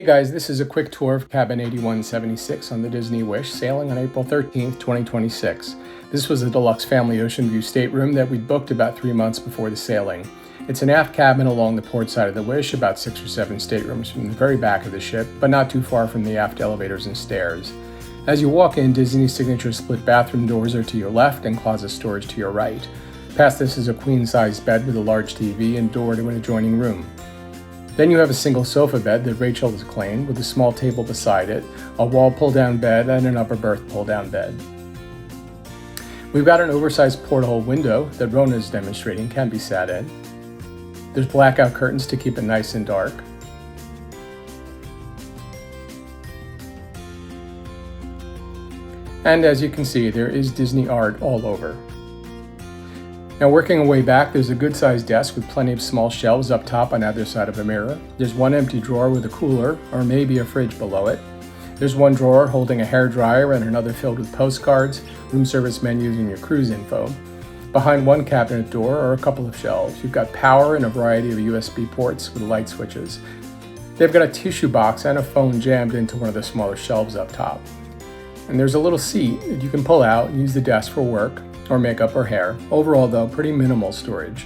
Hey guys, this is a quick tour of cabin 8176 on the Disney Wish, sailing on April 13th, 2026. This was a Deluxe Family Oceanview Stateroom that we booked about 3 months before the sailing. It's an aft cabin along the port side of the Wish, about 6 or 7 staterooms from the very back of the ship, but not too far from the aft elevators and stairs. As you walk in, Disney's signature split bathroom doors are to your left and closet storage to your right. Past this is a queen-size bed with a large TV and door to an adjoining room. Then you have a single sofa bed that Rachel has claimed with a small table beside it, a wall pull-down bed, and an upper berth pull-down bed. We've got an oversized porthole window that Rona is demonstrating can be sat in. There's blackout curtains to keep it nice and dark. And as you can see, there is Disney art all over. Now working our way back, there's a good-sized desk with plenty of small shelves up top on either side of a mirror. There's one empty drawer with a cooler, or maybe a fridge below it. There's one drawer holding a hairdryer and another filled with postcards, room service menus, and your cruise info. Behind one cabinet door are a couple of shelves. You've got power and a variety of USB ports with light switches. They've got a tissue box and a phone jammed into one of the smaller shelves up top. And there's a little seat that you can pull out and use the desk for work, or makeup or hair. Overall though, pretty minimal storage.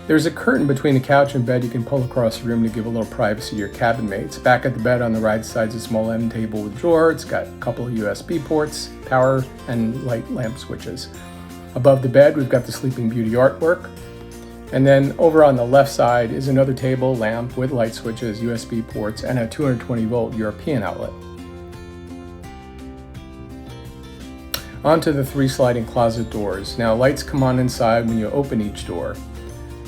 There's a curtain between the couch and bed you can pull across the room to give a little privacy to your cabin mates. Back at the bed on the right side is a small end table with drawer. It's got a couple of USB ports, power, and light lamp switches. Above the bed, we've got the Sleeping Beauty artwork. And then over on the left side is another table, lamp with light switches, USB ports, and a 220-volt European outlet. Onto the 3 sliding closet doors. Now lights come on inside when you open each door.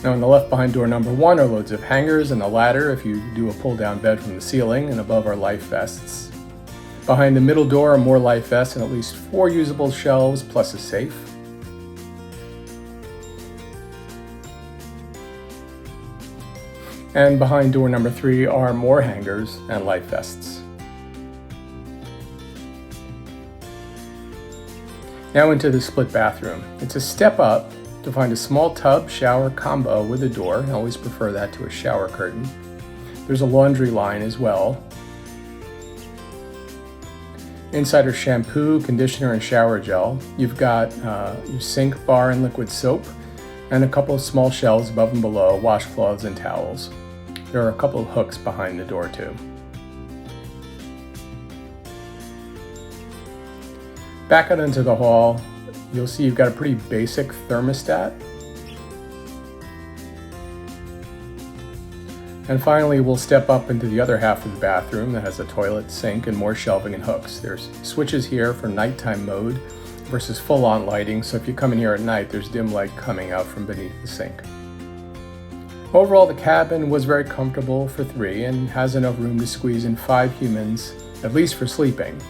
Now on the left behind door number 1 are loads of hangers and a ladder if you do a pull down bed from the ceiling, and above are life vests. Behind the middle door are more life vests and at least 4 usable shelves plus a safe. And behind door number 3 are more hangers and life vests. Now into the split bathroom. It's a step up to find a small tub shower combo with a door. I always prefer that to a shower curtain. There's a laundry line as well. Inside are shampoo, conditioner, and shower gel. You've got your sink, bar, and liquid soap, and a couple of small shelves above and below, washcloths and towels. There are a couple of hooks behind the door too. Back out into the hall, you'll see you've got a pretty basic thermostat. And finally, we'll step up into the other half of the bathroom that has a toilet, sink, and more shelving and hooks. There's switches here for nighttime mode versus full-on lighting, so if you come in here at night, there's dim light coming out from beneath the sink. Overall, the cabin was very comfortable for 3 and has enough room to squeeze in 5 humans, at least for sleeping.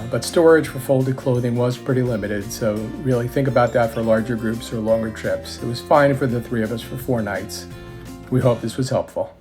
But storage for folded clothing was pretty limited, so really think about that for larger groups or longer trips. It was fine for the 3 of us for 4 nights. We hope this was helpful.